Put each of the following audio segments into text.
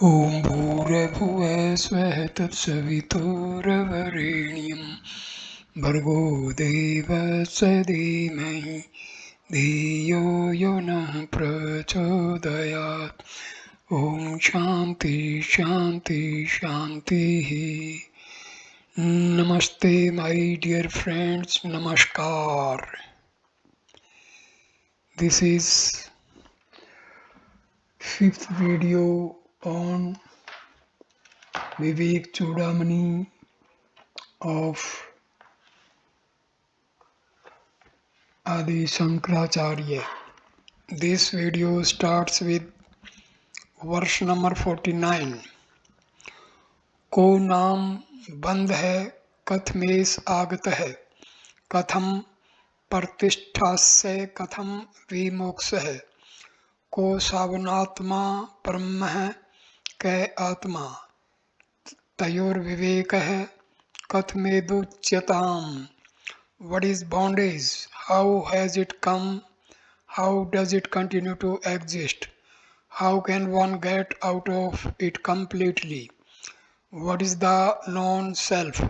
ॐ भूर्भुवः स्वः तत्सवितुर्वरेण्यं भर्गो देवस्य धीमहि धियो यो नः प्रचोदयात् ॐ शान्ति शान्ति शान्तिः Namaste my dear friends, Namaskar. This is fifth video on Viveka Chudamani of Adi Sankaracharya. This video starts with verse number 49. को नाम बंद है कथमेश आगत है कथम प्रतिष्ठास्य कथम विमोक्ष है को सावनात्मा ब्रह्म है कै आत्मा तयोर्विवेक है कथमेदुच्यताम what is bondage, how has it come, how does it continue to exist, how can one get out of it completely, what is the non-self,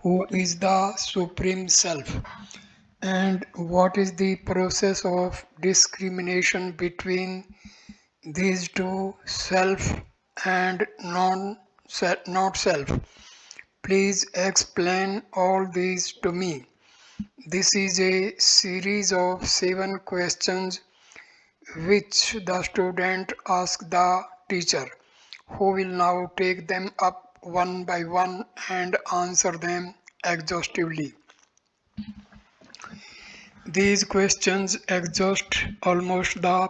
who is the supreme self, and what is the process of discrimination between these two, self and not self. Please explain all these to me. This is a series of 7 questions which the student asks the teacher, who will now take them up one by one and answer them exhaustively. These questions exhaust almost the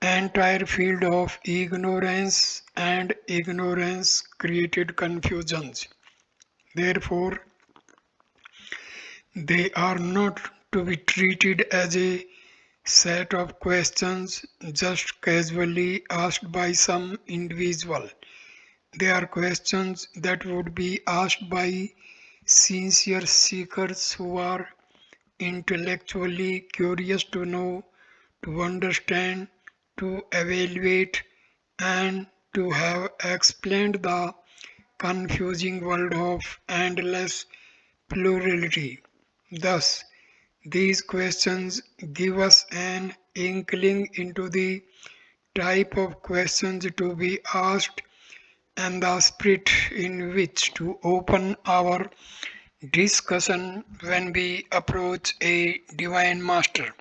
entire field of ignorance and ignorance created confusions. Therefore, they are not to be treated as a set of questions just casually asked by some individual. They are questions that would be asked by sincere seekers who are intellectually curious to know, to understand, to evaluate, and to have explained the confusing world of endless plurality. Thus, these questions give us an inkling into the type of questions to be asked and the spirit in which to open our discussion when we approach a divine master.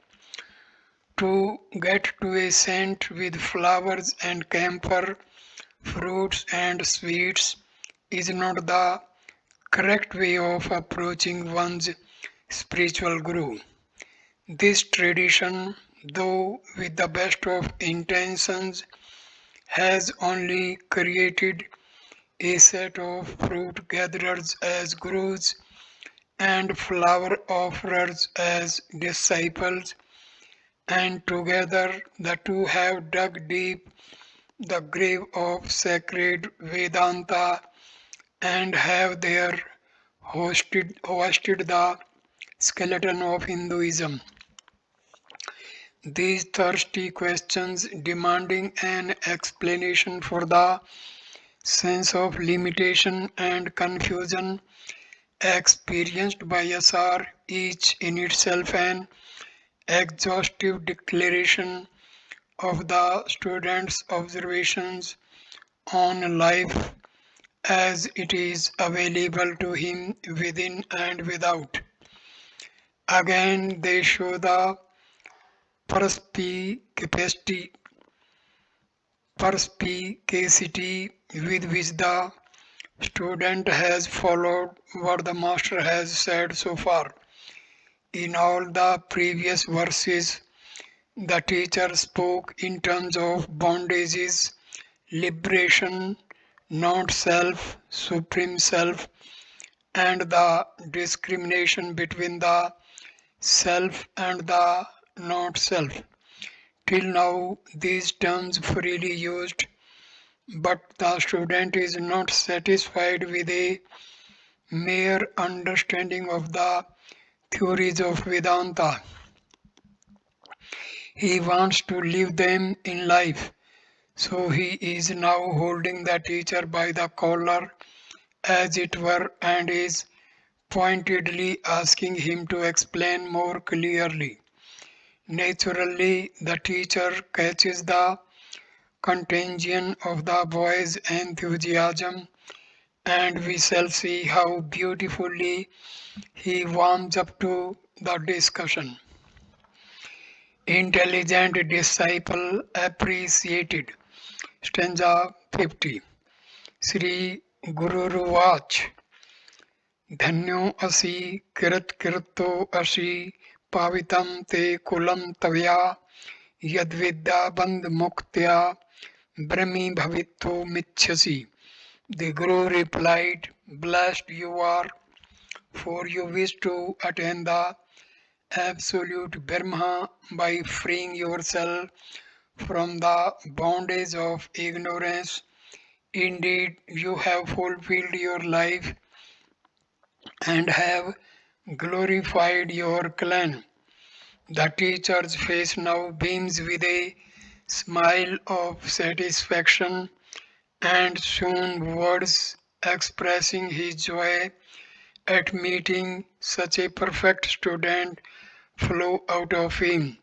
To get to a saint with flowers and camphor, fruits and sweets is not the correct way of approaching one's spiritual guru. This tradition, though with the best of intentions, has only created a set of fruit gatherers as gurus and flower offerers as disciples, and together the two have dug deep the grave of sacred Vedanta and have there hosted the skeleton of Hinduism. These thirsty questions demanding an explanation for the sense of limitation and confusion experienced by us are each in itself an exhaustive declaration of the student's observations on life as it is available to him within and without. Again, they show the perspicacity with which the student has followed what the master has said so far. In all the previous verses, the teacher spoke in terms of bondages, liberation, not self, supreme self, and the discrimination between the self and the not self. Till now, these terms freely used, but the student is not satisfied with a mere understanding of the theories of Vedanta. He wants to live them in life. So he is now holding the teacher by the collar, as it were, and is pointedly asking him to explain more clearly. Naturally, the teacher catches the contagion of the boy's enthusiasm, and we shall see how beautifully he warms up to the discussion. Intelligent disciple appreciated. Stanza 50. Sri Gururuvach. धन्यो असि किरत्किरतो असि पावितं ते कुलं तवया यद्विद्या बन्धमुक्त्या ब्रह्मीभवितुमिच्छसि. The Guru replied, Blessed you are, for you wish to attain the absolute Brahma by freeing yourself from the bondage of ignorance. Indeed, you have fulfilled your life and have glorified your clan. The teacher's face now beams with a smile of satisfaction, and soon words expressing his joy at meeting such a perfect student flow out of him.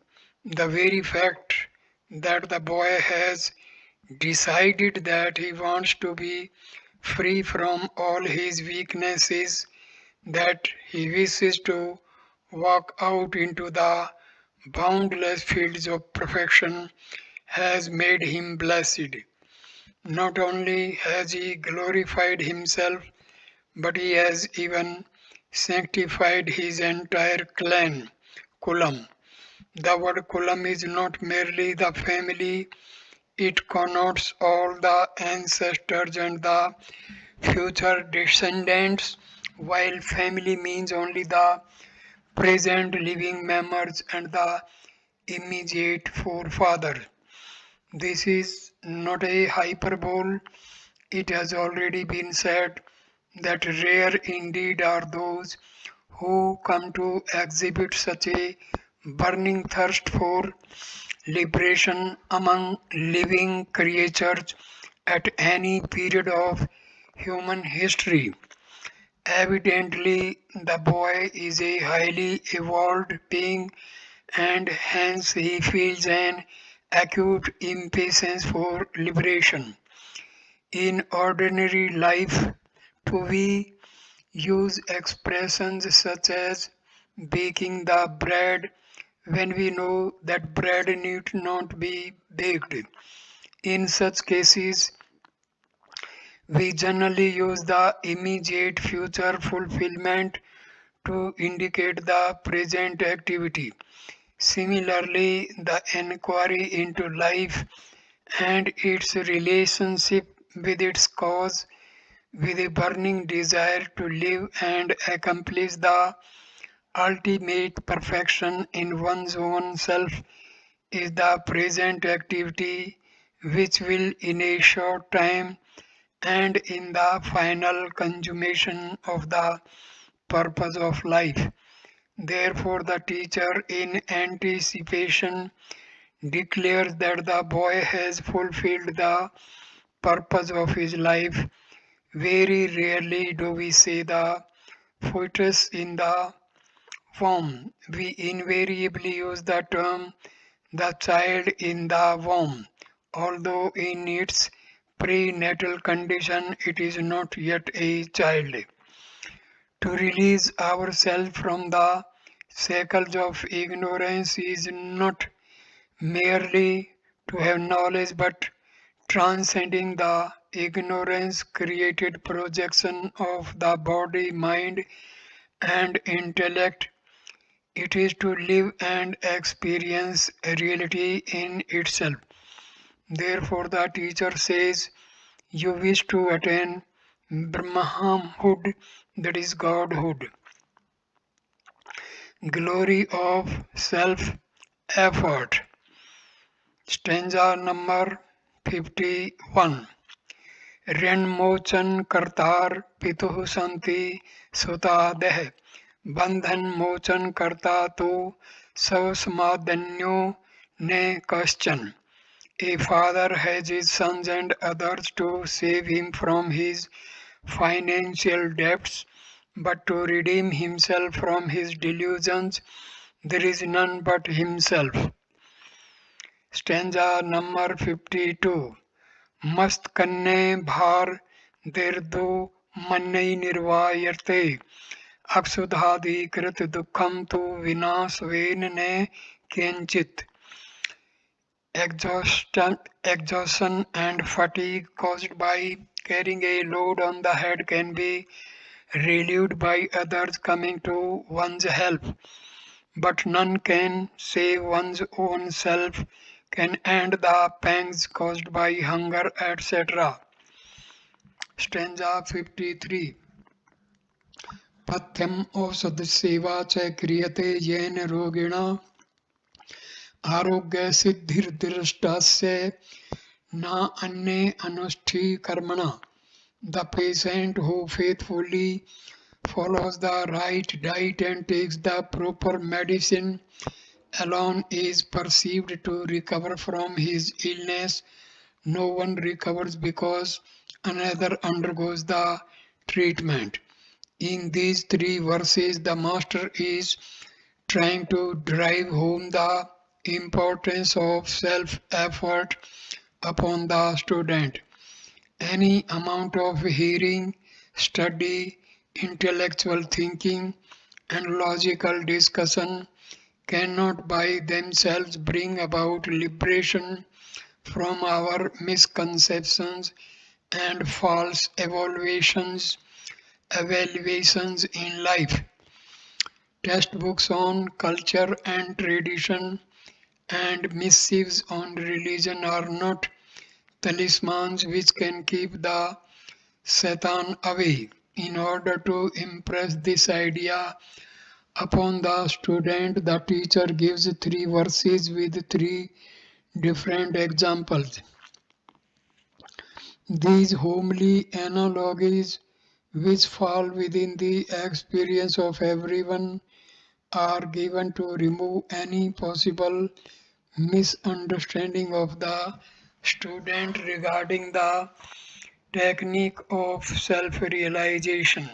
The very fact that the boy has decided that he wants to be free from all his weaknesses, that he wishes to walk out into the boundless fields of perfection, has made him blessed. Not only has he glorified himself, but he has even sanctified his entire clan, Kulam. The word Kulam is not merely the family, it connotes all the ancestors and the future descendants, while family means only the present living members and the immediate forefathers. This is not a hyperbole. It has already been said that rare indeed are those who come to exhibit such a burning thirst for liberation among living creatures at any period of human history. Evidently, the boy is a highly evolved being, and hence he feels an acute impatience for liberation. In ordinary life, too, we use expressions such as baking the bread when we know that bread need not be baked. In such cases, we generally use the immediate future fulfillment to indicate the present activity. Similarly, the inquiry into life and its relationship with its cause, with a burning desire to live and accomplish the ultimate perfection in one's own self, is the present activity which will in a short time and in the final consummation of the purpose of life. Therefore, the teacher, in anticipation, declares that the boy has fulfilled the purpose of his life. Very rarely do we say the fetus in the womb. We invariably use the term the child in the womb, although in its prenatal condition it is not yet a child. To release ourselves from the shackles of ignorance is not merely to have knowledge, but transcending the ignorance created projection of the body, mind, and intellect. It is to live and experience reality in itself. Therefore, the teacher says, you wish to attain Brahmahood, that is Godhood. Glory of self effort. Stanza number 51. ऋण मोचन करतार पितुः संति सुता देह बंधन मोचन करता तो सौ समादन्यो ने कश्चन. A father has his sons and others to save him from his financial debts, but to redeem himself from his delusions, there is none but himself. Stanza number 52. Mast kanne bhar derdo mannai nirvayarte Aksudhadikrit dukham tu vinasven ne kenchit. Exhaustion and fatigue caused by carrying a load on the head can be relieved by others coming to one's help, but none can save one's own self, can end the pangs caused by hunger, etc. Stanza 53. पथ्यम औषध सेवा च क्रियते येन रोगिणा आरोग्य सिद्धिर्दृष्टस्य न अन्ये अनुष्ठी कर्मणा. The patient who faithfully follows the right diet and takes the proper medicine alone is perceived to recover from his illness. No one recovers because another undergoes the treatment. In these three verses, the Master is trying to drive home the importance of self-effort upon the student. Any amount of hearing, study, intellectual thinking, and logical discussion cannot by themselves bring about liberation from our misconceptions and false evaluations in life. Textbooks on culture and tradition and missives on religion are not talismans which can keep the Satan away. In order to impress this idea upon the student, the teacher gives three verses with three different examples. These homely analogies, which fall within the experience of everyone, are given to remove any possible misunderstanding of the student regarding the technique of self-realization.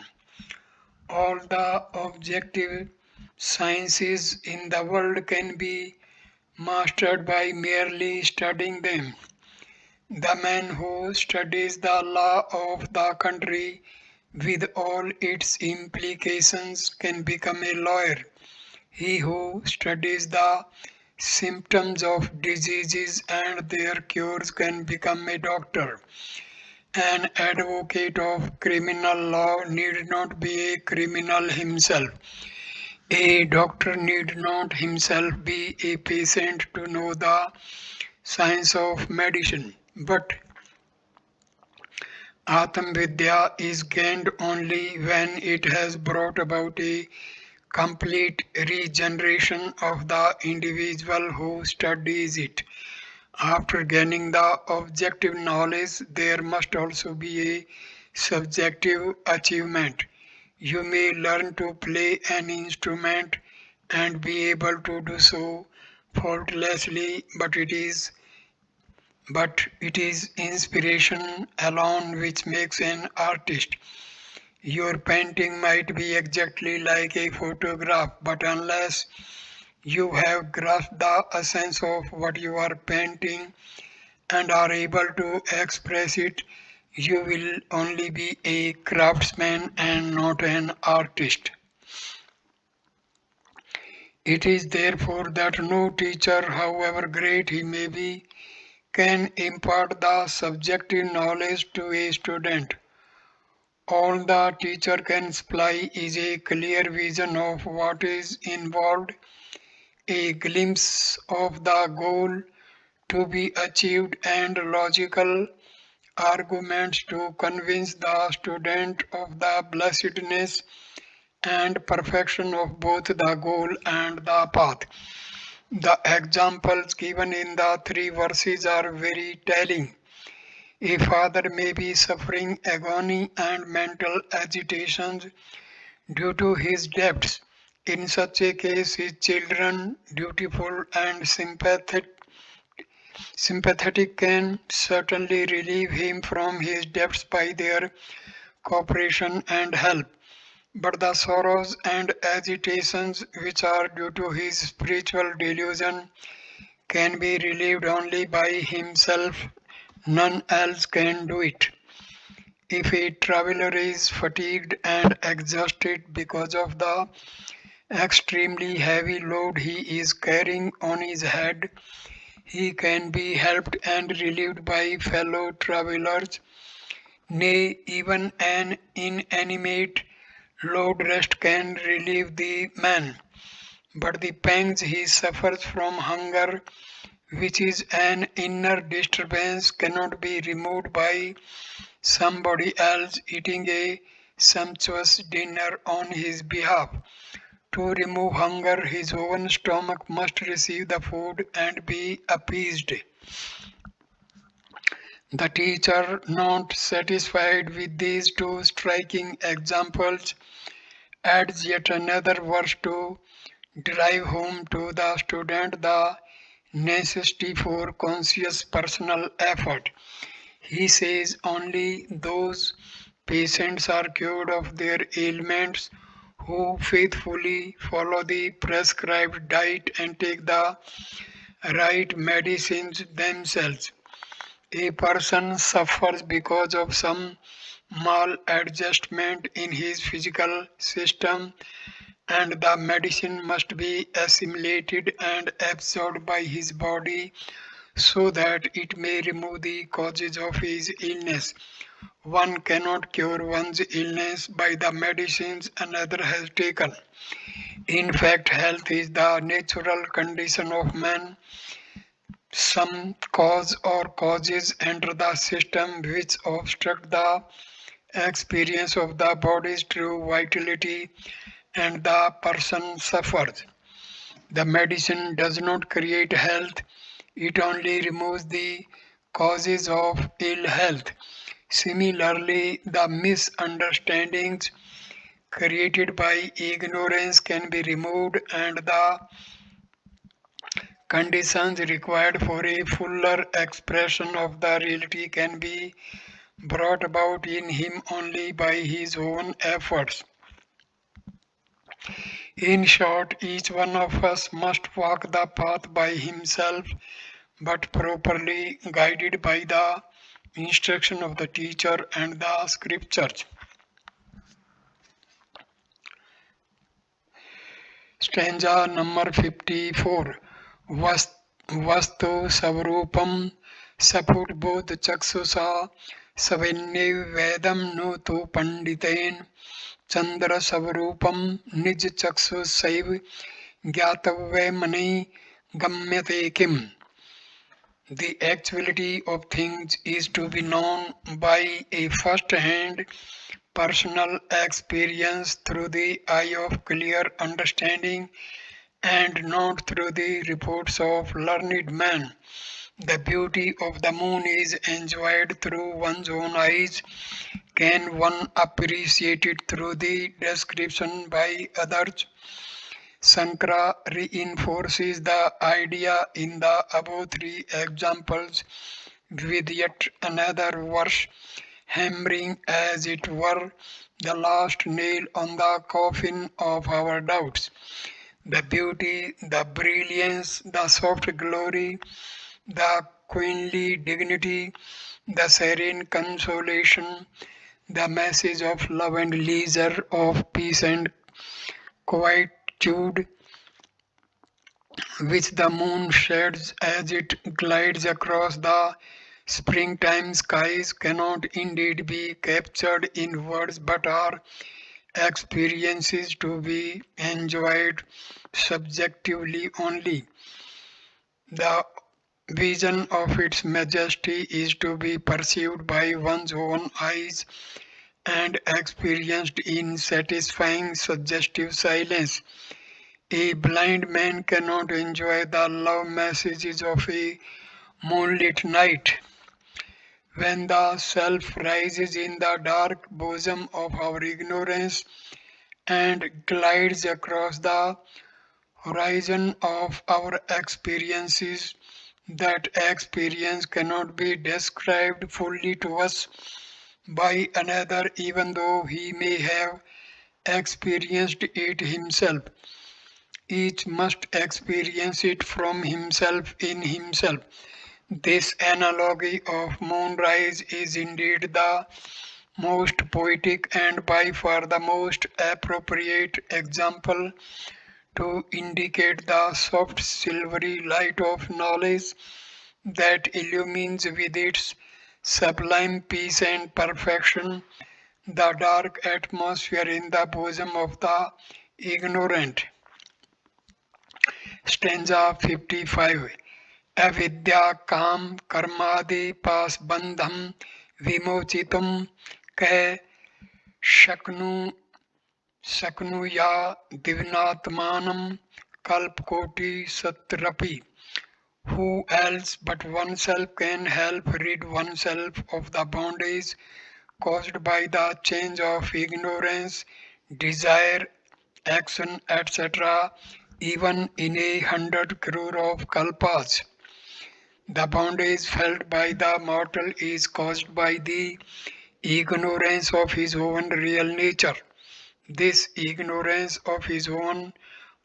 All the objective sciences in the world can be mastered by merely studying them. The man who studies the law of the country with all its implications can become a lawyer. He who studies the symptoms of diseases and their cures can become a doctor. An advocate of criminal law need not be a criminal himself. A doctor need not himself be a patient to know the science of medicine. But Atam Vidya is gained only when it has brought about a complete regeneration of the individual who studies it. After gaining the objective knowledge, there must also be a subjective achievement. You may learn to play an instrument and be able to do so faultlessly, but it is inspiration alone which makes an artist. Your painting might be exactly like a photograph, but unless you have grasped the essence of what you are painting and are able to express it, you will only be a craftsman and not an artist. It is therefore that no teacher, however great he may be, can impart the subjective knowledge to a student. All the teacher can supply is a clear vision of what is involved, a glimpse of the goal to be achieved, and logical arguments to convince the student of the blessedness and perfection of both the goal and the path. The examples given in the three verses are very telling. A father may be suffering agony and mental agitations due to his debts. In such a case, his children, dutiful and sympathetic, Sympathetic can certainly relieve him from his debts by their cooperation and help, but the sorrows and agitations which are due to his spiritual delusion can be relieved only by himself. None else can do it. If a traveler is fatigued and exhausted because of the extremely heavy load he is carrying on his head, he can be helped and relieved by fellow travelers. Nay, even an inanimate load rest can relieve the man. But the pangs he suffers from hunger, which is an inner disturbance, cannot be removed by somebody else eating a sumptuous dinner on his behalf. To remove hunger, his own stomach must receive the food and be appeased. The teacher, not satisfied with these two striking examples, adds yet another verse to drive home to the student the necessity for conscious personal effort. He says only those patients are cured of their ailments who faithfully follow the prescribed diet and take the right medicines themselves. A person suffers because of some maladjustment in his physical system, and the medicine must be assimilated and absorbed by his body so that it may remove the causes of his illness. One cannot cure one's illness by the medicines another has taken. In fact, health is the natural condition of man. Some cause or causes enter the system which obstruct the experience of the body's true vitality, and the person suffers. The medicine does not create health, it only removes the causes of ill health. Similarly, the misunderstandings created by ignorance can be removed, and the conditions required for a fuller expression of the reality can be brought about in him only by his own efforts. In short, each one of us must walk the path by himself, but properly guided by the instruction of the teacher and the scriptures. Stanza number 54. Vastu Savrupam Saputbodh Chaksusa Savinne Vedam Nu Tu Panditen Chandra Savrupam Nij Chaksu Saiv Gyatavve Mani Gamyate Kim. The actuality of things is to be known by a first-hand personal experience through the eye of clear understanding and not through the reports of learned men. The beauty of the moon is enjoyed through one's own eyes. Can one appreciate it through the description by others? Sankara reinforces the idea in the above three examples with yet another verse, hammering as it were the last nail on the coffin of our doubts. The beauty, the brilliance, the soft glory, the queenly dignity, the serene consolation, the message of love and leisure, of peace and quietude, which the moon sheds as it glides across the springtime skies, cannot indeed be captured in words but are experiences to be enjoyed subjectively only. The vision of its majesty is to be perceived by one's own eyes and experienced in satisfying suggestive silence. A blind man cannot enjoy the love messages of a moonlit night. When the self rises in the dark bosom of our ignorance and glides across the horizon of our experiences, That experience cannot be described fully to us by another, even though he may have experienced it himself. Each must experience it from himself in himself. This analogy of moonrise is indeed the most poetic and by far the most appropriate example to indicate the soft silvery light of knowledge that illumines with its sublime peace and perfection the dark atmosphere in the bosom of the ignorant. Stanza 55. Avidya kam karmadi pasbandham vimochitum ke shaknu Saknuya Divnatmanam Kalpkoti Satrapi. Who else but oneself can help rid oneself of the bondage caused by the change of ignorance, desire, action, etc., even in 100 crore of kalpas? The bondage felt by the mortal is caused by the ignorance of his own real nature. This ignorance of his own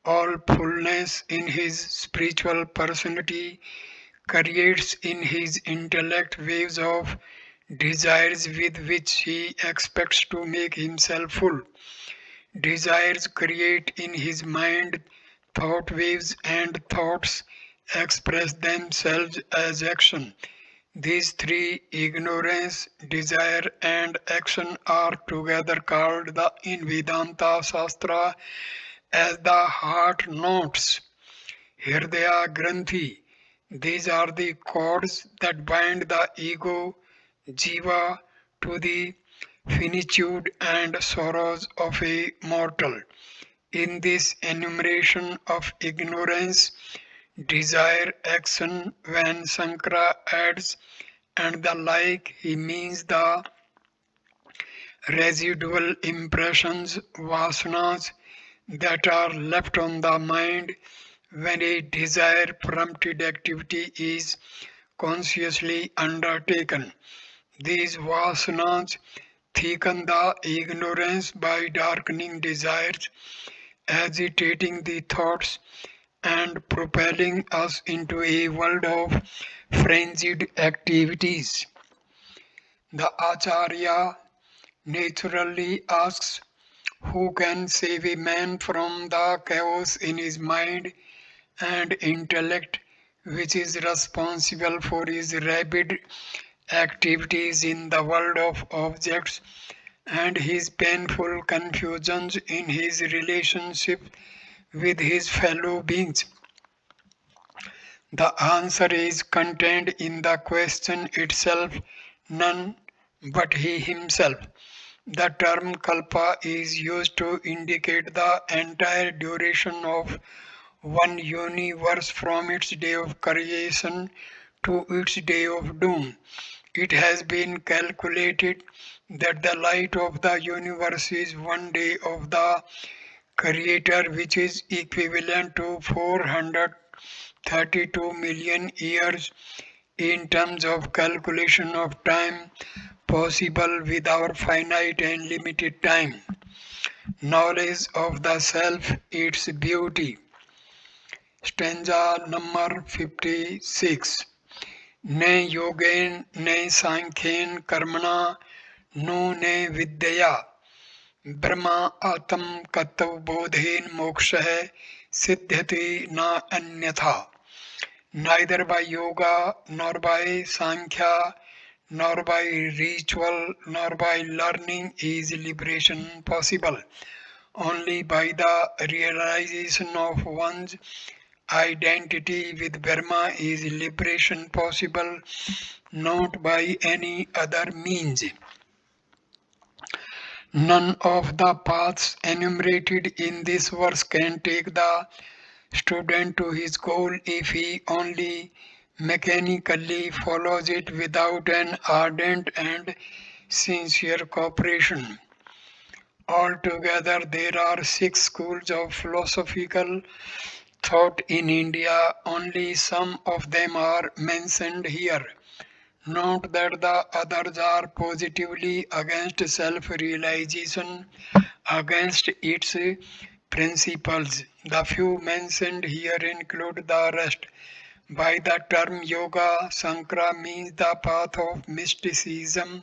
all fullness in his spiritual personality creates in his intellect waves of desires with which he expects to make himself full. Desires create in his mind thought waves, and thoughts express themselves as action. These three, ignorance, desire, and action, are together called in Vedanta Shastra as the heart knots. Hirdaya Granthi. These are the cords that bind the ego, jiva, to the finitude and sorrows of a mortal. In this enumeration of ignorance, desire, action, when Sankara adds and the like, he means the residual impressions, vasanas, that are left on the mind when a desire prompted activity is consciously undertaken. These vasanas thicken the ignorance by darkening desires, agitating the thoughts, and propelling us into a world of frenzied activities. The Acharya naturally asks, who can save a man from the chaos in his mind and intellect which is responsible for his rabid activities in the world of objects and his painful confusions in his relationship with his fellow beings? The answer is contained in the question itself, none but he himself. The term kalpa is used to indicate the entire duration of one universe from its day of creation to its day of doom. It has been calculated that the light of the universe is one day of the Creator, which is equivalent to 432 million years in terms of calculation of time possible with our finite and limited time. Knowledge of the self, its beauty. Stanza number 56. Ne yogen ne sankhen karmana no ne vidyaya Brahma atam katav bodhen moksha siddhati na anyatha. Neither by yoga, nor by sankhya, nor by ritual, nor by learning is liberation possible. Only by the realization of one's identity with Brahma is liberation possible, not by any other means. None of the paths enumerated in this verse can take the student to his goal if he only mechanically follows it without an ardent and sincere cooperation. Altogether, there are 6 schools of philosophical thought in India, only some of them are mentioned here. Note that the others are positively against self realization, against its principles. The few mentioned here include the rest. By the term yoga, Sankara means the path of mysticism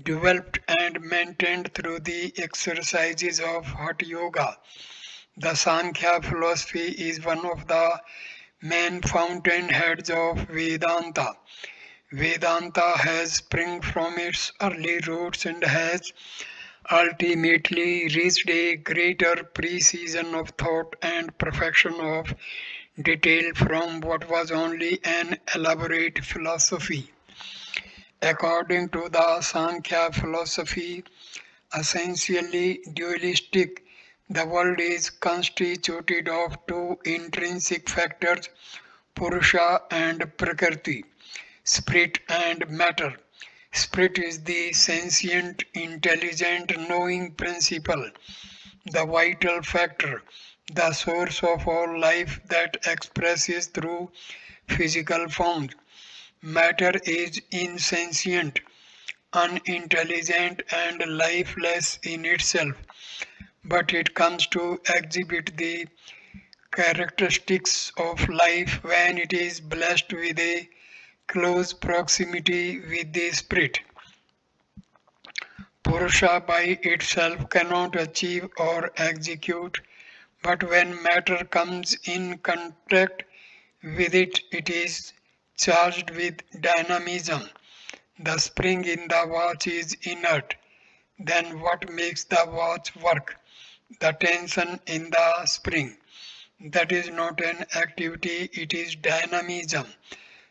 developed and maintained through the exercises of Hatha Yoga. The Sankhya philosophy is one of the main fountainheads of Vedanta. Vedanta has sprung from its early roots and has ultimately reached a greater precision of thought and perfection of detail from what was only an elaborate philosophy. According to the Sankhya philosophy, essentially dualistic, the world is constituted of two intrinsic factors, Purusha and Prakriti, spirit and matter. Spirit is the sentient, intelligent, knowing principle, the vital factor, the source of all life that expresses through physical forms. Matter is insentient, unintelligent, and lifeless in itself, but it comes to exhibit the characteristics of life when it is blessed with a close proximity with the spirit. Purusha by itself cannot achieve or execute, but when matter comes in contact with it, it is charged with dynamism. The spring in the watch is inert. Then what makes the watch work? The tension in the spring. That is not an activity, it is dynamism.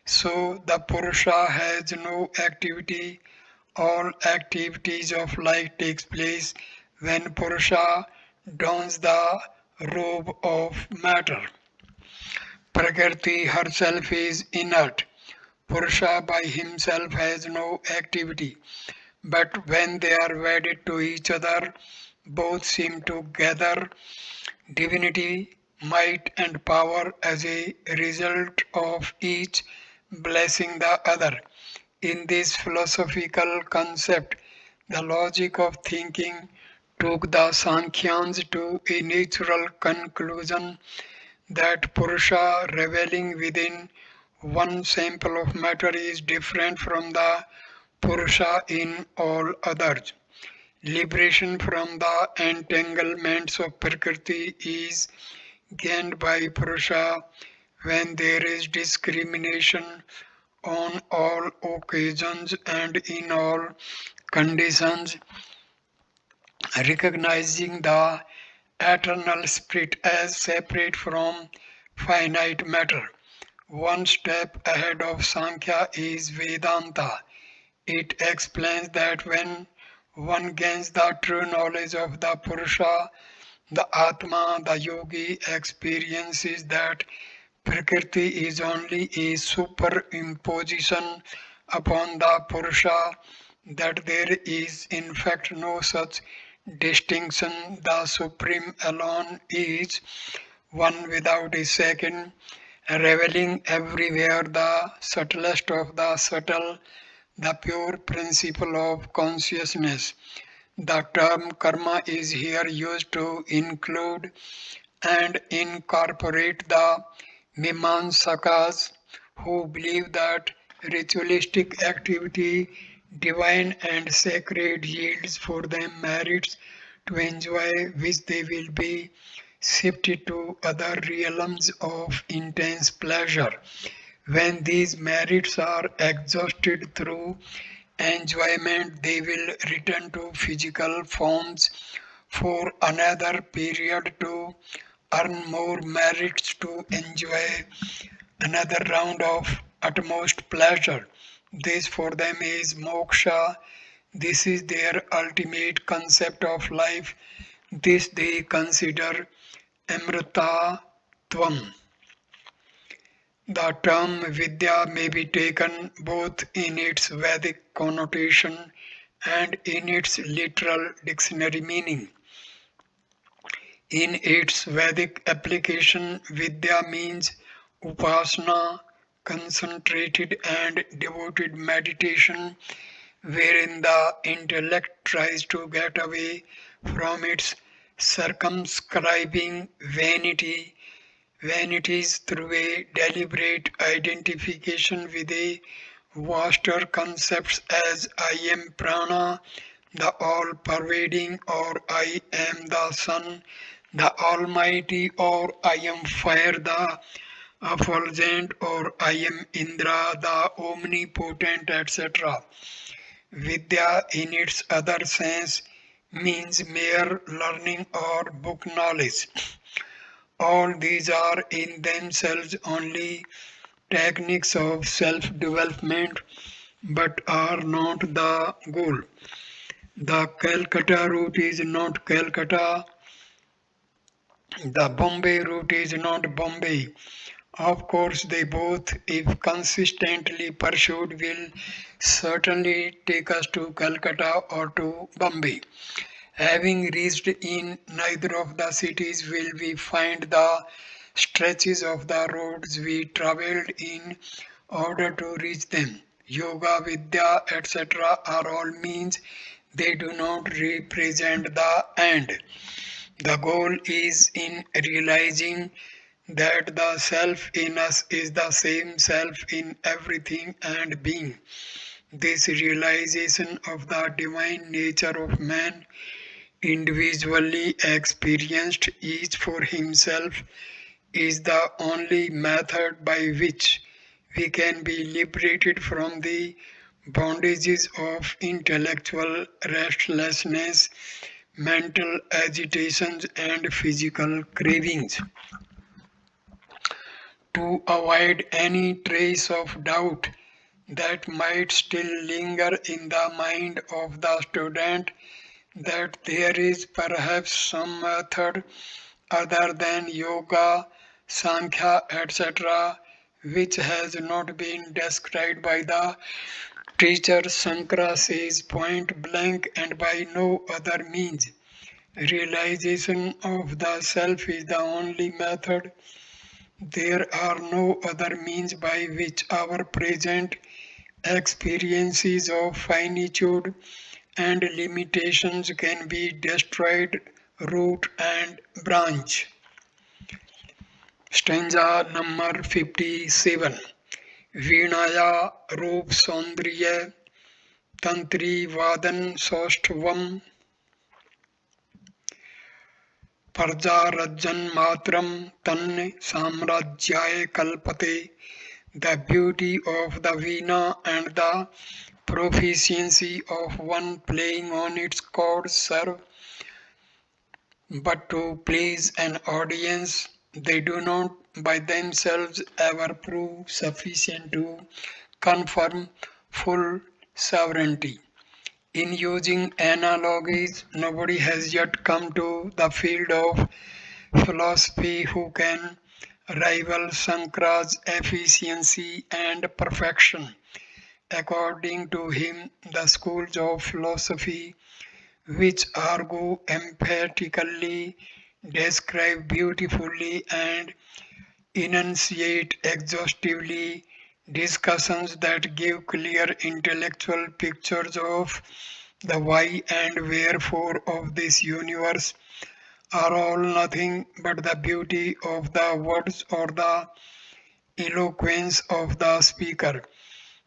So the Purusha has no activity. All activities of life takes place when Purusha dons the robe of matter. Prakriti herself is inert. Purusha by himself has no activity. But when they are wedded to each other, both seem to gather divinity, might, and power as a result of each blessing the other. In this philosophical concept, the logic of thinking took the Sankhyans to a natural conclusion that Purusha reveling within one sample of matter is different from the Purusha in all others. Liberation from the entanglements of Prakriti is gained by Purusha when there is discrimination on all occasions and in all conditions, recognizing the eternal spirit as separate from finite matter. One step ahead of Sankhya is Vedanta. It explains that when one gains the true knowledge of the Purusha, the Atma, the yogi experiences that Prakriti is only a superimposition upon the Purusha, that there is in fact no such distinction. The Supreme alone is one without a second, revealing everywhere the subtlest of the subtle, the pure principle of consciousness. The term karma is here used to include and incorporate the Mimamsakas who believe that ritualistic activity, divine and sacred, yields for them merits to enjoy which they will be shifted to other realms of intense pleasure. When these merits are exhausted through enjoyment, they will return to physical forms for another period to earn more merits to enjoy another round of utmost pleasure. This for them is moksha. This is their ultimate concept of life. This they consider amrita tvam. The term Vidya may be taken both in its Vedic connotation and in its literal dictionary meaning. In its Vedic application, Vidya means upasana, concentrated and devoted meditation, wherein the intellect tries to get away from its circumscribing vanities through a deliberate identification with a vaster concepts as I am prana, the all-pervading, or I am the sun, the almighty, or I am fire, the effulgent, or I am Indra, the omnipotent, etc. Vidya, in its other sense, means mere learning or book knowledge. All these are in themselves only techniques of self-development but are not the goal. The Calcutta route is not Calcutta, the Bombay route is not Bombay. Of course, they both, if consistently pursued, will certainly take us to Calcutta or to Bombay. Having reached in neither of the cities will we find the stretches of the roads we travelled in order to reach them. Yoga, Vidya, etc. are all means, they do not represent the end. The goal is in realizing that the self in us is the same self in everything and being. This realization of the divine nature of man, individually experienced each for himself, is the only method by which we can be liberated from the bondages of intellectual restlessness, mental agitations, and physical cravings. To avoid any trace of doubt that might still linger in the mind of the student, that there is perhaps some method other than yoga, Sankhya, etc., which has not been described by the teacher, Sankara says point blank and by no other means. Realization of the self is the only method. There are no other means by which our present experiences of finitude and limitations can be destroyed, root and branch. Stanza number 57. Vinaya Roop Saundriya Tantri Vadan Saustvam Parjarajan Matram Tan Samrajyaya Kalpate. The beauty of the Veena and the proficiency of one playing on its chords serve but to please an audience. They do not by themselves ever prove sufficient to confirm full sovereignty. In using analogies, nobody has yet come to the field of philosophy who can rival Sankara's efficiency and perfection. According to him, the schools of philosophy which argue emphatically, describe beautifully, and enunciate exhaustively discussions that give clear intellectual pictures of the why and wherefore of this universe are all nothing but the beauty of the words or the eloquence of the speaker.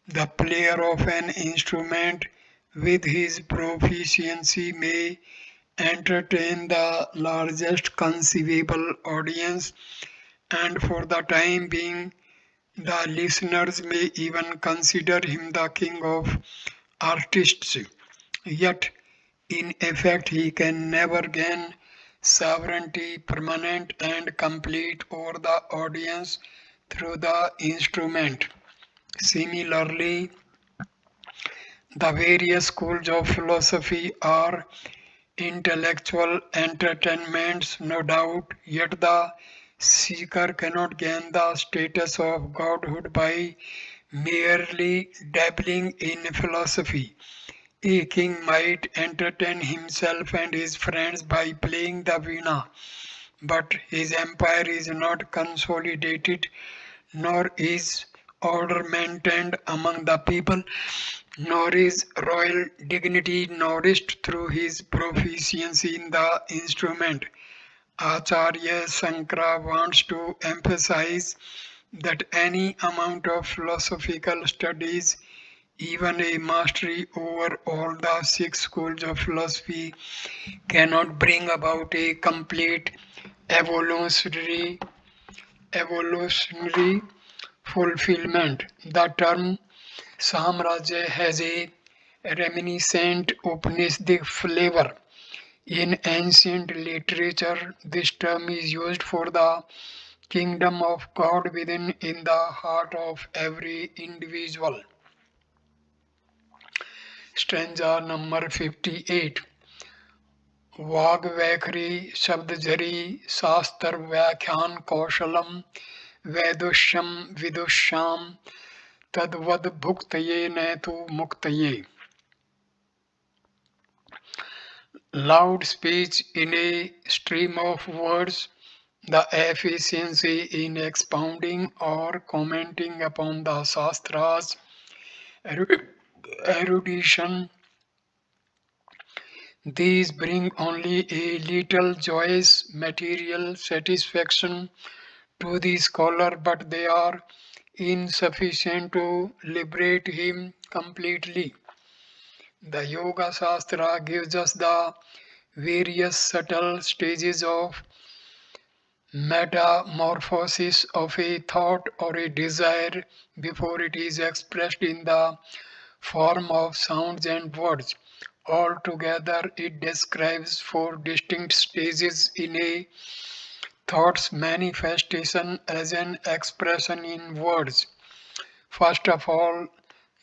The player of an instrument with his proficiency may entertain the largest conceivable audience, and for the time being, the listeners may even consider him the king of artists. Yet, in effect, he can never gain sovereignty permanent and complete over the audience through the instrument. Similarly, the various schools of philosophy are intellectual entertainments, no doubt, yet the seeker cannot gain the status of godhood by merely dabbling in philosophy. A king might entertain himself and his friends by playing the veena, but his empire is not consolidated, nor is order maintained among the people, nor is royal dignity nourished through his proficiency in the instrument. Acharya Sankara wants to emphasize that any amount of philosophical studies, even a mastery over all the six schools of philosophy, cannot bring about a complete evolutionary evolutionary fulfillment. The term Samrajya has a reminiscent Upanishadic flavor. In ancient literature, this term is used for the kingdom of God within in the heart of every individual. Stanza number 58. वाग वैखरी शब्द झरी शास्त्र व्याख्यान कौशलम वैदुष्यम विदुष्याम तद्वद भुक्तये न तो मुक्तये. Loud speech in a stream of words, the efficiency in expounding or commenting upon the Shastras, erudition, these bring only a little joyous material satisfaction to the scholar, but they are insufficient to liberate him completely. The Yoga Shastra gives us the various subtle stages of metamorphosis of a thought or a desire before it is expressed in the form of sounds and words. Altogether, it describes four distinct stages in a thought's manifestation as an expression in words. First of all,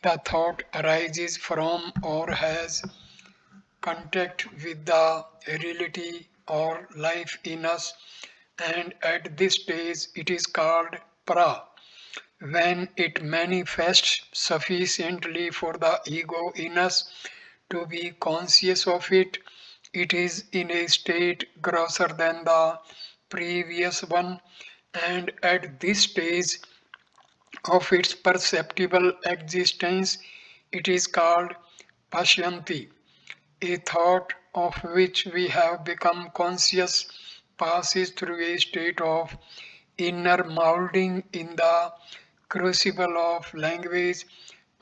the thought arises from or has contact with the reality or life in us, and at this stage it is called pra. When it manifests sufficiently for the ego in us to be conscious of it, it is in a state grosser than the previous one, and at this stage of its perceptible existence, it is called Pashyanti. A thought of which we have become conscious passes through a state of inner moulding in the crucible of language,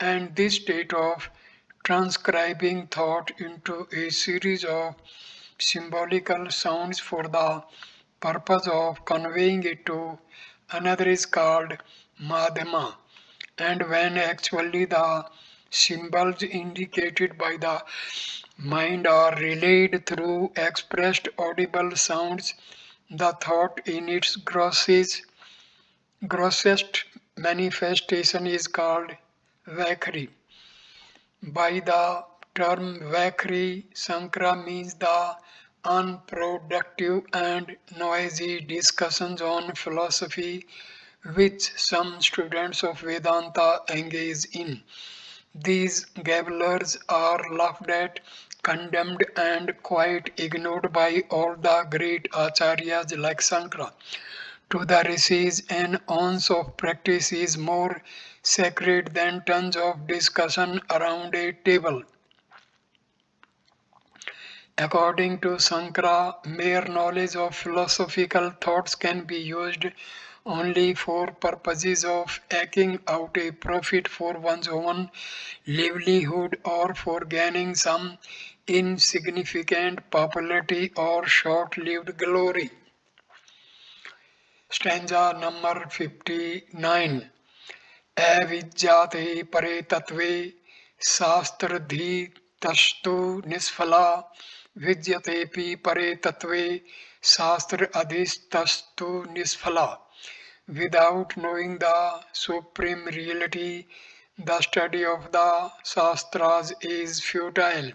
and this state of transcribing thought into a series of symbolical sounds for the purpose of conveying it to another is called madhyama. And when actually the symbols indicated by the mind are relayed through expressed audible sounds, the thought in its grossest manifestation is called vakri. By the term vakri, Sankara means the unproductive and noisy discussions on philosophy which some students of Vedanta engage in. These gabblers are laughed at, condemned, and quite ignored by all the great acharyas like Sankara. To the rishis, an ounce of practice is more sacred than tons of discussion around a table. According to Sankara, mere knowledge of philosophical thoughts can be used only for purposes of eking out a profit for one's own livelihood or for gaining some insignificant popularity or short-lived glory. Stanza number 59. Avidyate pare tatve शास्त्रधी तस्तु निष्फला विद्यतेपि परे तत्वे शास्त्र अधिस्तस्तु निष्फला. Without knowing the supreme reality, the study of the Shastras is futile.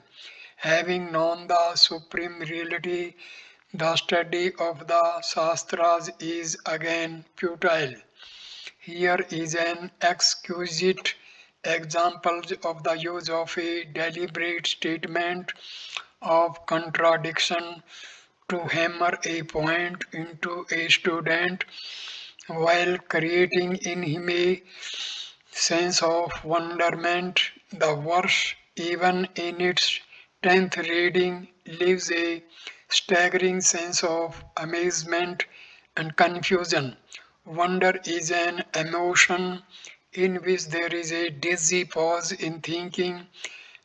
Having known the supreme reality, the study of the Shastras is again futile. Here is an exquisite example of the use of a deliberate statement of contradiction to hammer a point into a student while creating in him a sense of wonderment. The verse, even in its 10th reading, leaves a staggering sense of amazement and confusion. Wonder is an emotion in which there is a dizzy pause in thinking,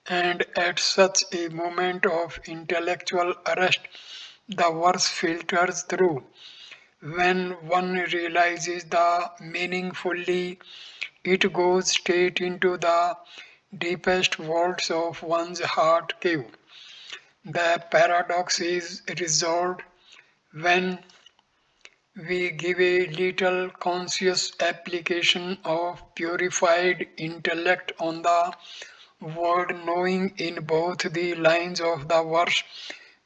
and at such a moment of intellectual arrest, the verse filters through. When one realizes the meaning fully, it goes straight into the deepest vaults of one's heart cave. The paradox is resolved when we give a little conscious application of purified intellect on the word, knowing in both the lines of the verse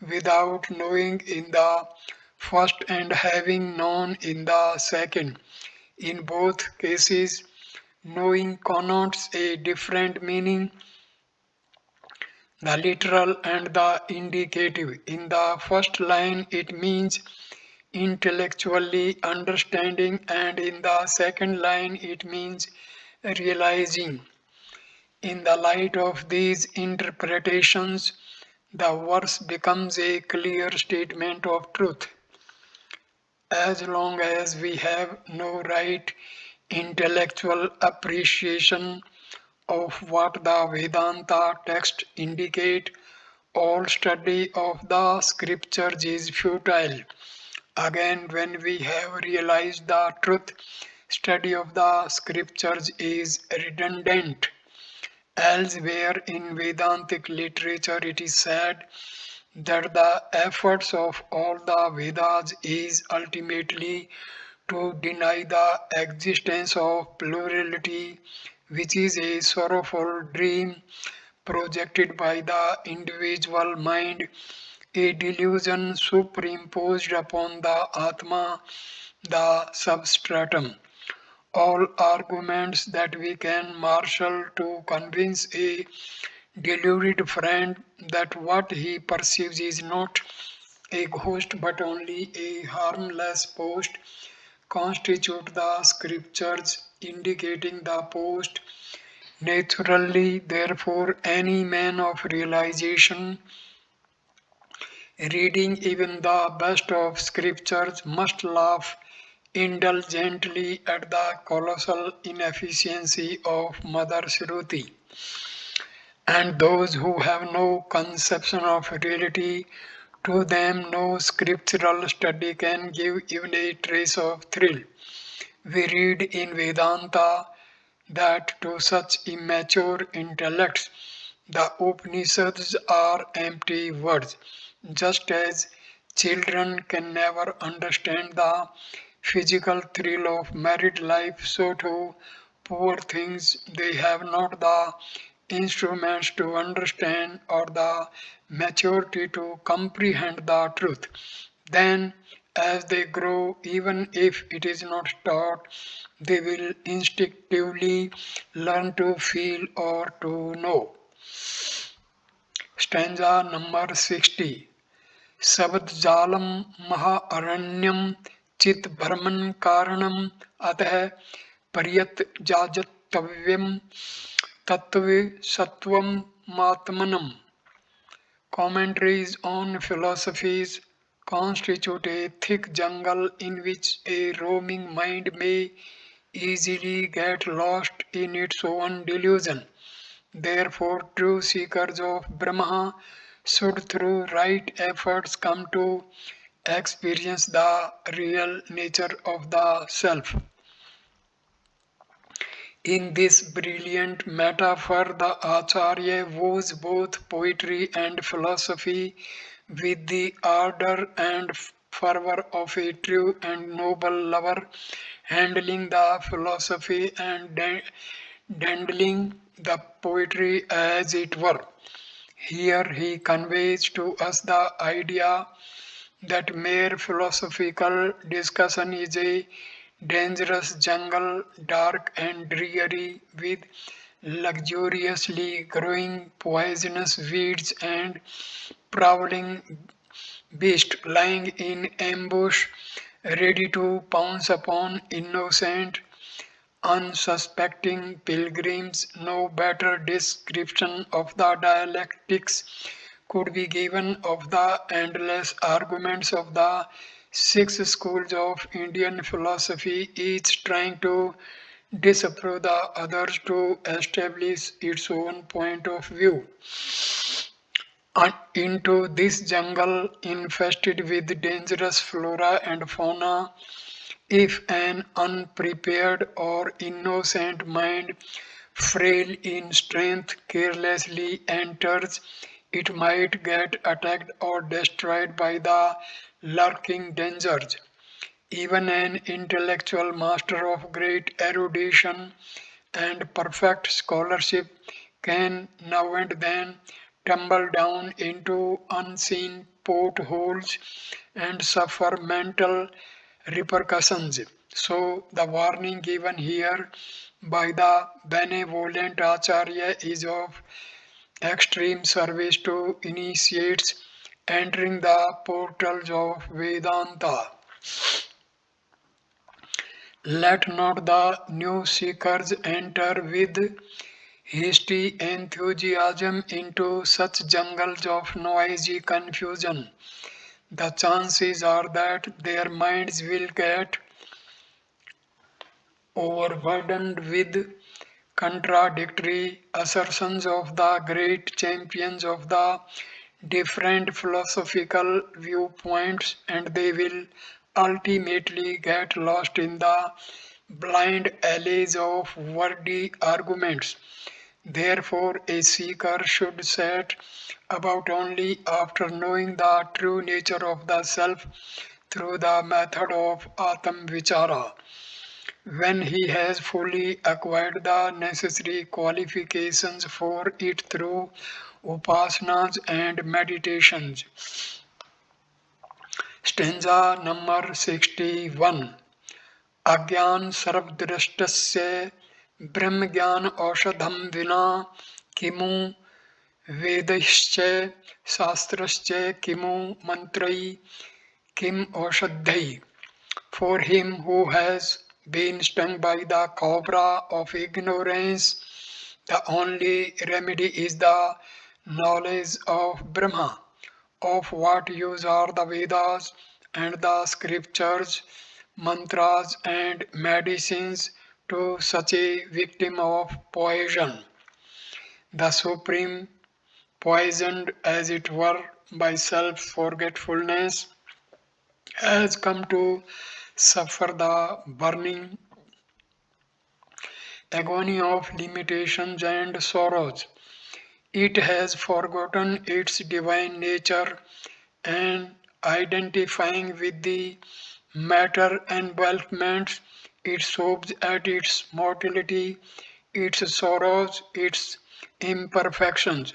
without knowing in the first and having known in the second. In both cases, knowing connotes a different meaning, the literal and the indicative. In the first line, it means intellectually understanding, and in the second line, it means realizing. In the light of these interpretations, the verse becomes a clear statement of truth. As long as we have no right intellectual appreciation of what the Vedanta text indicate, all study of the scriptures is futile. Again, when we have realized the truth, study of the scriptures is redundant. Elsewhere in Vedantic literature, it is said that the efforts of all the Vedas is ultimately to deny the existence of plurality, which is a sorrowful dream projected by the individual mind, a delusion superimposed upon the Atma, the substratum. All arguments that we can marshal to convince a deluded friend that what he perceives is not a ghost but only a harmless post constitute the scriptures indicating the post. Naturally, therefore, any man of realization reading even the best of scriptures must laugh indulgently at the colossal inefficiency of Mother Shruti. And those who have no conception of reality, to them no scriptural study can give even a trace of thrill. We read in Vedanta that to such immature intellects, the Upanishads are empty words, just as children can never understand the physical thrill of married life, so too, poor things, they have not the instruments to understand or the maturity to comprehend the truth. Then, as they grow, even if it is not taught, they will instinctively learn to feel or to know. Stanza number 60. शब्दजालं महाअरण्यं चित्भ्रमन् कारणम् अतः पर्यतजाजतव्यं तत्त्वसत्त्वमात्मनम्. Commentaries on philosophies constitute a thick jungle in which a roaming mind may easily get lost in its own delusion. Therefore, true seekers of Brahma should, through right efforts, come to experience the real nature of the self. In this brilliant metaphor, the Acharya woos both poetry and philosophy with the ardor and fervor of a true and noble lover, handling the philosophy and dandling the poetry as it were. Here he conveys to us the idea that mere philosophical discussion is a dangerous jungle, dark and dreary, with luxuriously growing poisonous weeds and prowling beast lying in ambush, ready to pounce upon innocent, unsuspecting pilgrims. No better description of the dialectics could be given of the endless arguments of the six schools of Indian philosophy, each trying to disapprove the others to establish its own point of view. Into this jungle infested with dangerous flora and fauna, if an unprepared or innocent mind, frail in strength, carelessly enters, it might get attacked or destroyed by the lurking dangers. Even an intellectual master of great erudition and perfect scholarship can now and then tumble down into unseen potholes and suffer mental repercussions. So, the warning given here by the benevolent Acharya is of extreme service to initiates entering the portals of Vedanta. Let not the new seekers enter with hasty enthusiasm into such jungles of noisy confusion. The chances are that their minds will get overburdened with contradictory assertions of the great champions of the different philosophical viewpoints, and they will ultimately get lost in the blind alleys of wordy arguments. Therefore, a seeker should set about only after knowing the true nature of the self through the method of Atam Vichara. When he has fully acquired the necessary qualifications for it through upasanas and meditations. Stanza number 61. अज्ञान सर्वदृष्टस्य ब्रह्मज्ञान औषधं विना किमु वेदैश्च शास्त्रश्च किमु मंत्रै किम औषधै. For him who has been stung by the cobra of ignorance, the only remedy is the knowledge of Brahma. Of what use are the Vedas and the scriptures, mantras and medicines to such a victim of poison? The Supreme, poisoned as it were by self forgetfulness, has come to suffer the burning agony of limitations and sorrows. It has forgotten its divine nature and identifying with the matter envelopments, it sobs at its mortality, its sorrows, its imperfections.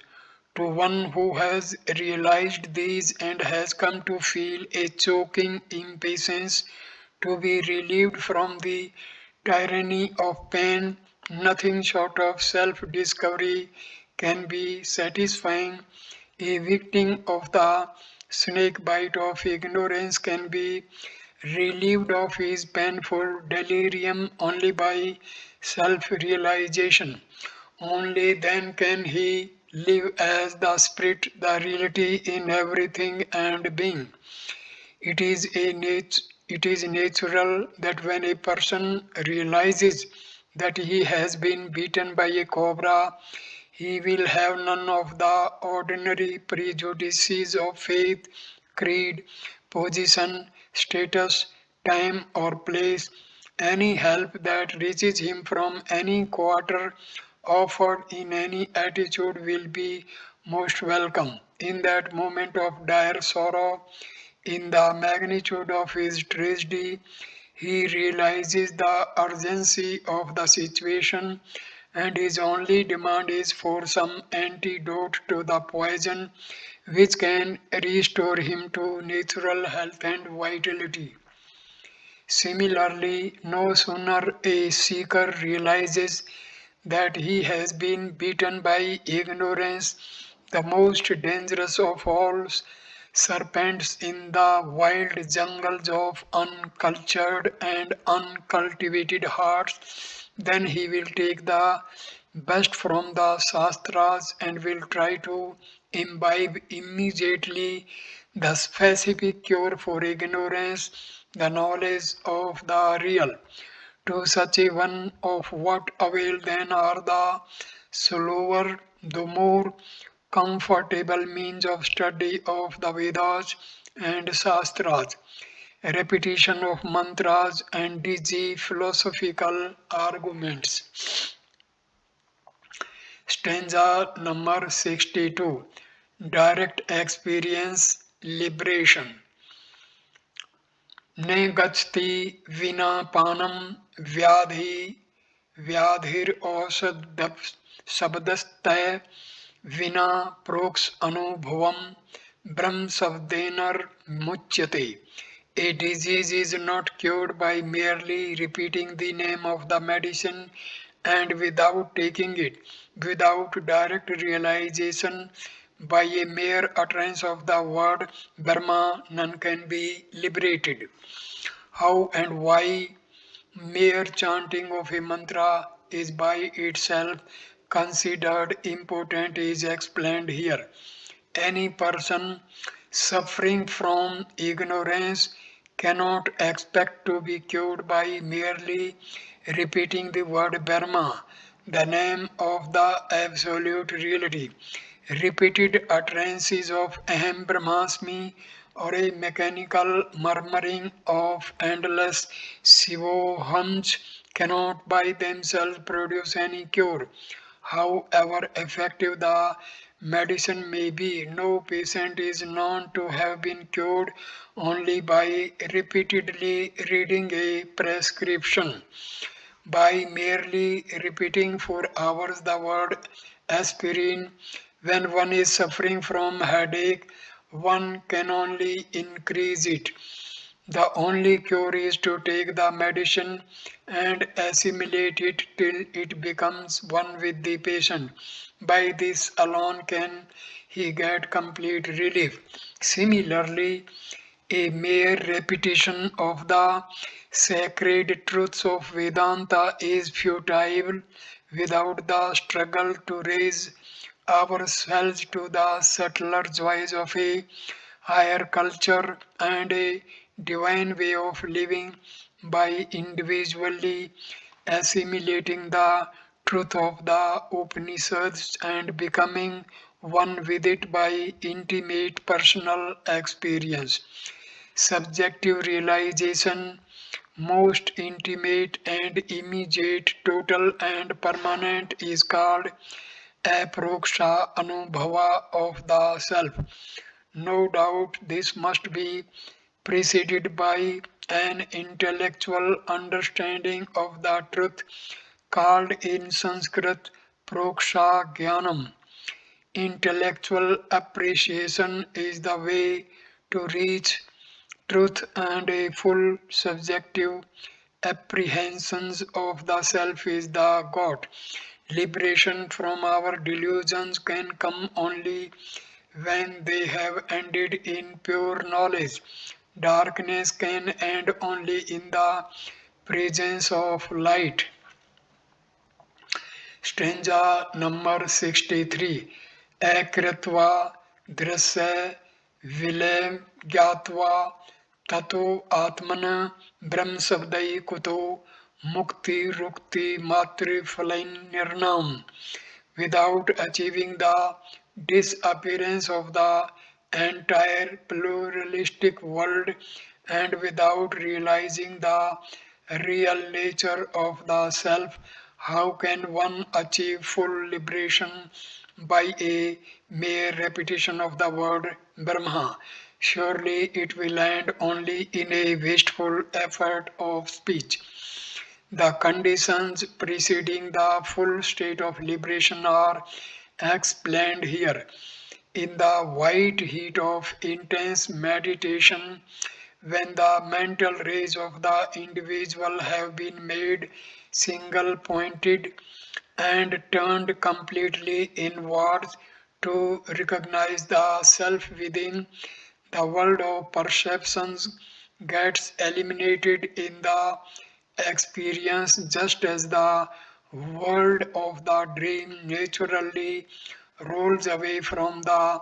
To one who has realized these and has come to feel a choking impatience to be relieved from the tyranny of pain, nothing short of self discovery can be satisfying. A victim of the snake bite of ignorance can be relieved of his painful delirium only by self realization. Only then can he live as the spirit, the reality in everything and being. It is natural that when a person realizes that he has been beaten by a cobra, he will have none of the ordinary prejudices of faith, creed, position, status, time, or place. Any help that reaches him from any quarter, offered in any attitude, will be most welcome. In that moment of dire sorrow, in the magnitude of his tragedy, he realizes the urgency of the situation, and his only demand is for some antidote to the poison which can restore him to natural health and vitality. Similarly, no sooner a seeker realizes that he has been beaten by ignorance, the most dangerous of all serpents in the wild jungles of uncultured and uncultivated hearts, then he will take the best from the Shastras and will try to imbibe immediately the specific cure for ignorance, the knowledge of the real. To such a one of what avail then are the slower, the more comfortable means of study of the Vedas and Shastras, repetition of mantras and dizzy philosophical arguments. Stanza number 62. Direct experience liberation. Ne gachti vina panam vyadhi व्याधिर औषध शब्दस्तय विना प्रोक्ष अनुभवम ब्रह्म शब्देनर मुच्यते. A disease is not cured by merely repeating the name of the medicine and without taking it, without direct realization. By a mere utterance of the word Brahma, none can be liberated. How and why mere chanting of a mantra is by itself considered important is explained here. Any person suffering from ignorance cannot expect to be cured by merely repeating the word Brahma, the name of the absolute reality. Repeated utterances of Aham Brahmasmi or a mechanical murmuring of endless Shivohams cannot by themselves produce any cure. However effective the medicine may be, no patient is known to have been cured only by repeatedly reading a prescription. By merely repeating for hours the word aspirin when one is suffering from headache, one can only increase it. The only cure is to take the medicine and assimilate it till it becomes one with the patient. By this alone can he get complete relief. Similarly, a mere repetition of the sacred truths of Vedanta is futile without the struggle to raise ourselves to the subtler joys of a higher culture and a divine way of living by individually assimilating the truth of the Upanishads and becoming one with it by intimate personal experience. Subjective realization, most intimate and immediate, total and permanent, is called aproksha anubhava of the self. No doubt this must be preceded by an intellectual understanding of the truth called in Sanskrit proksha jnanam. Intellectual appreciation is the way to reach truth and a full subjective apprehensions of the self is the God. Liberation from our delusions can come only when they have ended in pure knowledge. Darkness can end only in the presence of light. Stanza number 63. Ekritva drasya vilem gyatva tato atmana brahm sabdai kuto mukti rukti matri phalain nirnam. Without achieving the disappearance of the entire pluralistic world and without realizing the real nature of the self, how can one achieve full liberation by a mere repetition of the word Brahma? Surely it will end only in a wasteful effort of speech. The conditions preceding the full state of liberation are explained here. In the white heat of intense meditation, when the mental rays of the individual have been made single pointed and turned completely inwards to recognize the self within, The world of perceptions gets eliminated in the experience just as the world of the dream naturally rolls away from the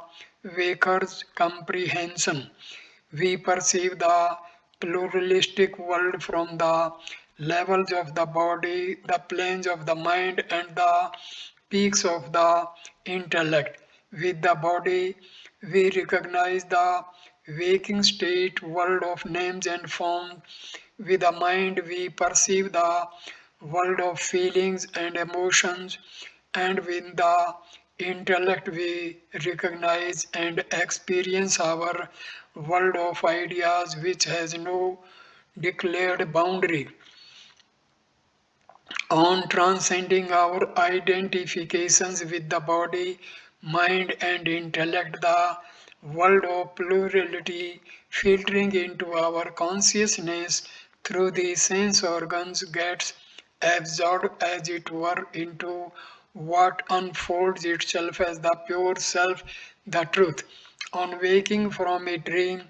waker's comprehension. We perceive the pluralistic world from the levels of the body, the planes of the mind, and the peaks of the intellect. With the body, we recognize the waking state world of names and forms. With the mind, we perceive the world of feelings and emotions, and with the intellect, we recognize and experience our world of ideas which has no declared boundary. On transcending our identifications with the body, mind, and intellect, the world of plurality filtering into our consciousness through the sense organs gets absorbed as it were into what unfolds itself as the pure self, the truth. On waking from a dream,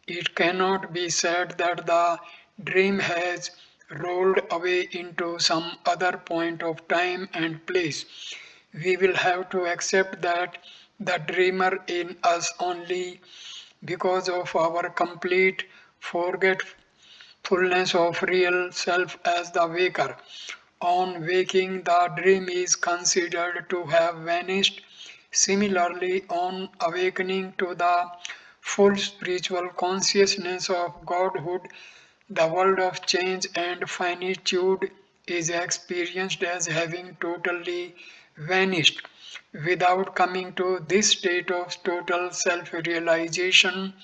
it cannot be said that the dream has rolled away into some other point of time and place. We will have to accept that the dreamer in us only because of our complete forgetfulness of real self as the waker. On waking, the dream is considered to have vanished. Similarly, on awakening to the full spiritual consciousness of Godhood, the world of change and finitude is experienced as having totally vanished. Without coming to this state of total self realization,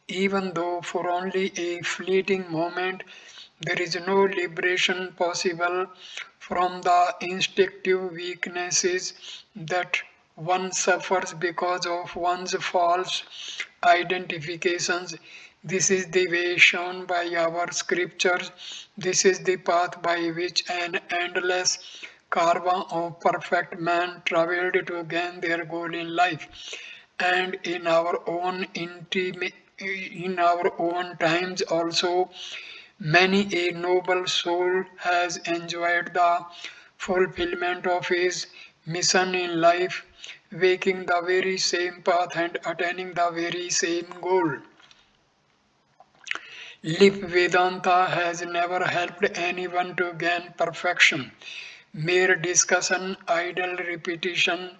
even though for only a fleeting moment, there is no liberation possible from the instinctive weaknesses that one suffers because of one's false identifications. This is the way shown by our scriptures. This is the path by which an endless caravan of perfect men traveled to gain their goal in life. And in our own times also, many a noble soul has enjoyed the fulfillment of his mission in life, waking the very same path and attaining the very same goal. Lip Vedanta has never helped anyone to gain perfection. Mere discussion, idle repetition,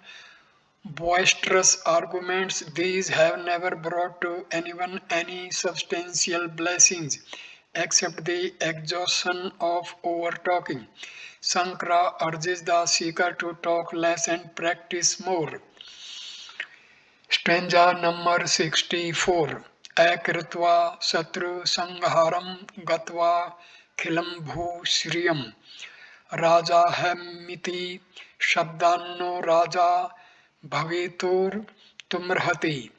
boisterous arguments, these have never brought to anyone any substantial blessings except the exhaustion of over talking. Sankara urges the seeker to talk less and practice more. Stanza number 64. Akritva Satru Sangharam Gatva Khilam Bhu Shriyam Raja Hamiti Shabdanno Raja Bhavetur Tumrhati.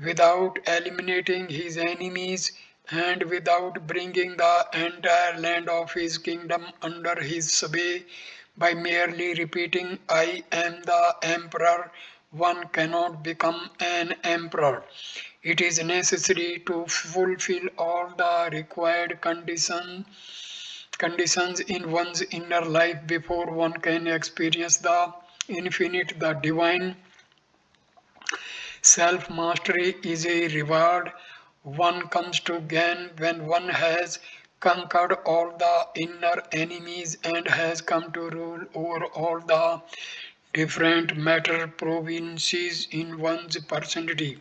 Without eliminating his enemies and without bringing the entire land of his kingdom under his sway, by merely repeating, I am the emperor, one cannot become an emperor. It is necessary to fulfill all the required conditions in one's inner life before one can experience the infinite, the divine. Self mastery is a reward one comes to gain when one has conquered all the inner enemies and has come to rule over all the different matter provinces in one's personality.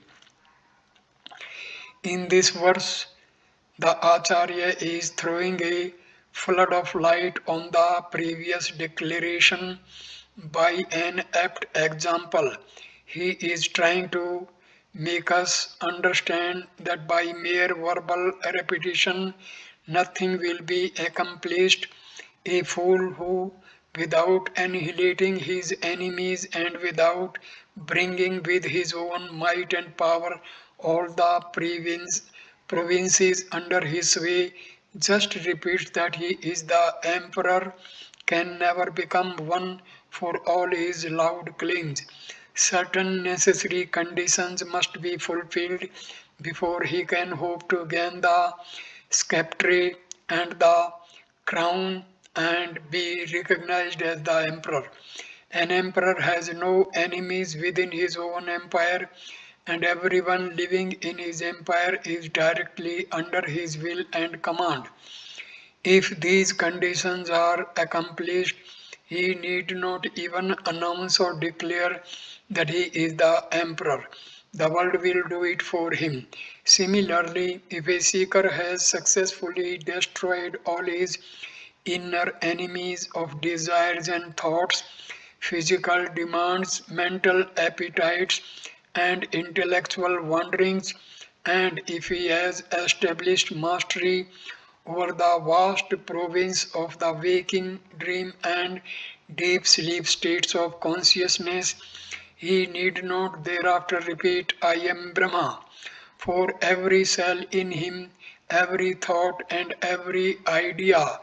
In this verse, the Acharya is throwing a flood of light on the previous declaration by an apt example. He is trying to make us understand that by mere verbal repetition, nothing will be accomplished. A fool who, without annihilating his enemies and without bringing with his own might and power all the provinces under his sway, just repeats that he is the emperor, can never become one for all his loud claims. Certain necessary conditions must be fulfilled before he can hope to gain the sceptre and the crown and be recognized as the emperor. An emperor has no enemies within his own empire, and everyone living in his empire is directly under his will and command. If these conditions are accomplished, he need not even announce or declare that he is the emperor. The world will do it for him. Similarly, if a seeker has successfully destroyed all his inner enemies of desires and thoughts, physical demands, mental appetites, and intellectual wanderings, and if he has established mastery over the vast province of the waking, dream, and deep sleep states of consciousness, he need not thereafter repeat, I am Brahma, for every cell in him, every thought, and every idea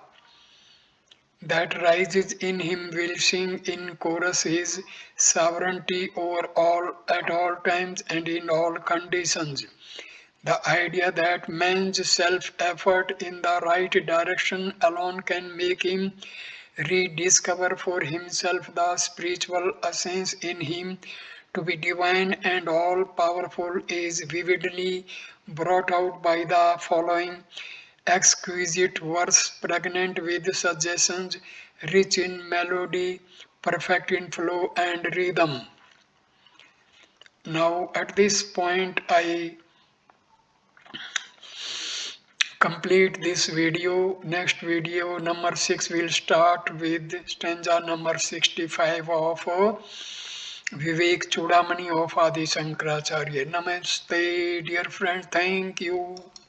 that rises in him will sing in chorus his sovereignty over all at all times and in all conditions. The idea that man's self effort in the right direction alone can make him rediscover for himself the spiritual essence in him to be divine and all powerful is vividly brought out by the following exquisite verse pregnant with suggestions, rich in melody, perfect in flow and rhythm. Now, at this point, I complete this video. Next video number 6 will start with stanza number 65 of Vivek Chudamani of Adi Sankaracharya. Namaste, dear friends. Thank you.